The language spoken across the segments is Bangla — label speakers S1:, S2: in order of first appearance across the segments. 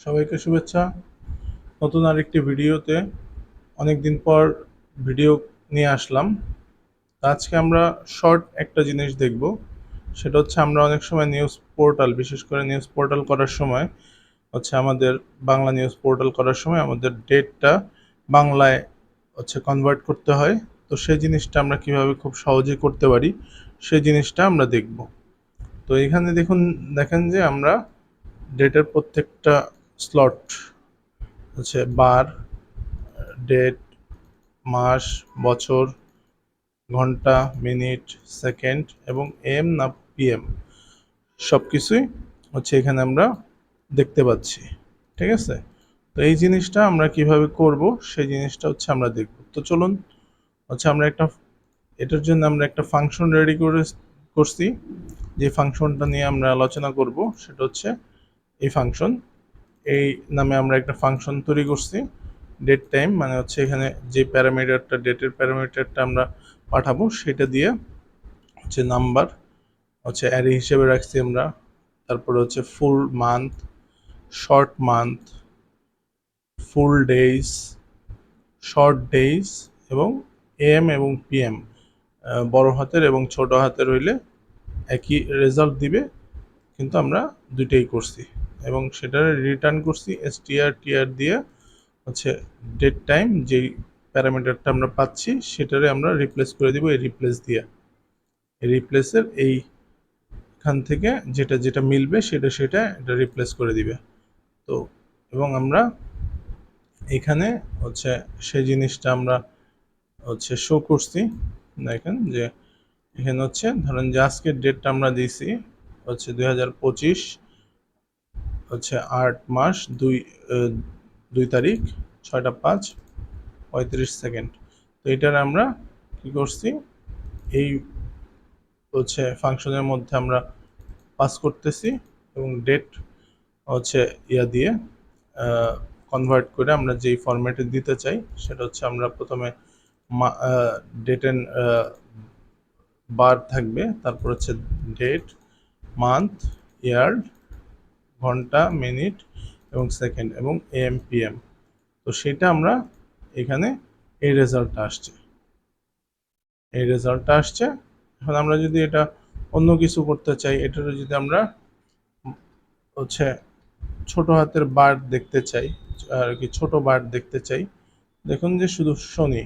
S1: সবাইকে শুভেচ্ছা। নতুন আরেকটি ভিডিওতে অনেকদিন পর ভিডিও নিয়ে আসলাম। আজকে আমরা শর্ট একটা জিনিস দেখব। সেটা হচ্ছে আমরা অনেক সময় নিউজ পোর্টাল, বিশেষ করে নিউজ পোর্টাল করার সময় আমাদের বাংলা নিউজ পোর্টাল করার সময় আমাদের ডেটটা বাংলায় কনভার্ট করতে হয়। তো সেই জিনিসটা আমরা কিভাবে খুব সহজে করতে পারি সেই জিনিসটা আমরা দেখব। তো এখানে দেখেন যে আমরা ডেটের প্রত্যেকটা স্লট বার, ডেট, মাস, বছর, ঘন্টা, মিনিট, সেকেন্ড এবং এম না পিএম সব কিছুই এখানে আমরা দেখতে পাচ্ছি। ঠিক আছে? তো এই জিনিসটা আমরা কিভাবে করব সেই জিনিসটা আমরা দেখব। তো চলুন আমরা এটার জন্য আমরা একটা ফাংশন রেডি করছি। যে ফাংশনটা নিয়ে আমরা আলোচনা করব সেটা হচ্ছে এই ফাংশন। এই নামে আমরা একটা ফাংশন তৈরি করছি। ডেট টাইম মানে এখানে যে প্যারামিটারটা, ডেটের প্যারামিটারটা আমরা পাঠাবো সেটা দিয়ে নাম্বার অ্যারে হিসেবে রাখছি আমরা। তারপরে ফুল মান্থ, শর্ট মান্থ, ফুল ডেইজ, শর্ট ডেইজ এবং এম এবং পিএম বড় হাতের এবং ছোট হাতের হইলে একই রেজাল্ট দিবে, কিন্তু আমরা দুইটাই করছি এবং সেটা রিটার্ন করছি str দিয়ে ডেট টাইম যেই প্যারামিটারটা আমরা পাচ্ছি সেটারে আমরা রিপ্লেস করে দিব এই রিপ্লেস দিয়ে। এই রিপ্লেসের এইখান থেকে যেটা যেটা মিলবে সেটা এটা রিপ্লেস করে দিবে। তো এবং আমরা এখানে সেই জিনিসটা আমরা শো করছি। দেখেন যে এখানে ধরেন যে আজকের ডেটটা আমরা দিয়েছি 2025 8 মাস 2 তারিখ 6টা 5 35 সেকেন্ড। তো এটার আমরা কি করছি, এই ফাংশনের মধ্যে আমরা পাস করতেছি এবং ডেট ইয়া দিয়ে কনভার্ট করে আমরা যেই ফরম্যাটে দিতে চাই সেটা আমরা প্রথমে ডেট এন্ড বার থাকবে, তারপর ডেট, মান্থ, ইয়ার, ঘন্টা, মিনিট এবং সেকেন্ড এবং এম পিএম। তো সেটা আমরা এখানে এই রেজাল্টটা আসছে। এখন আমরা যদি এটা অন্য কিছু করতে চাই, এটারও যদি আমরা ছোট হাতের বার দেখতে চাই আর কি, ছোট বার দেখতে চাই, দেখুন যে শুধু শনি।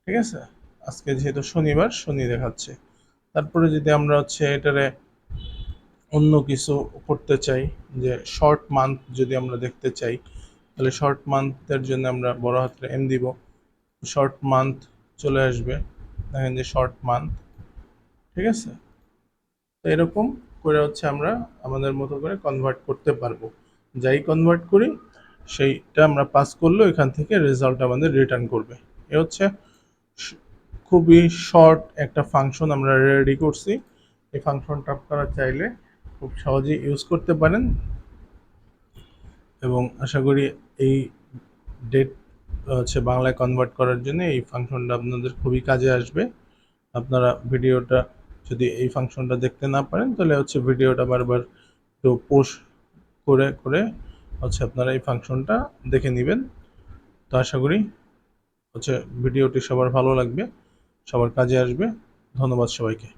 S1: ঠিক আছে? আজকে যেহেতু শনিবার, শনি দেখাচ্ছে। তারপরে যদি আমরা এটারে অন্য কিছু করতে চাই, যে শর্ট মান্থ যদি আমরা দেখতে চাই, তাহলে শর্ট মান্থের জন্য আমরা বড় হাতের এম দিব। শর্ট মান্থ চলে আসবে, দেখেন যে শর্ট মান্থ। ঠিক আছে? তো এরকম করে আমরা আমাদের মতো করে কনভার্ট করতে পারবো। যাই কনভার্ট করি সেইটা আমরা পাস করলেও এখান থেকে রেজাল্ট আমাদের রিটার্ন করবে। এ খুবই শর্ট একটা ফাংশন আমরা রেডি করছি। এই ফাংশনটা আপনারা চাইলে খুব সহজেই ইউজ করতে পারেন এবং আশা করি এই ডেট বাংলায় কনভার্ট করার জন্য এই ফাংশনটা আপনাদের খুবই কাজে আসবে। আপনারা ভিডিওটা যদি এই ফাংশনটা দেখতে না পারেন তাহলে ভিডিওটা বারবার একটু পোস্ট করে করে আপনারা এই ফাংশনটা দেখে নেবেন। তো আশা করি ভিডিওটি সবার ভালো লাগবে, সবার কাজে আসবে। ধন্যবাদ সবাইকে।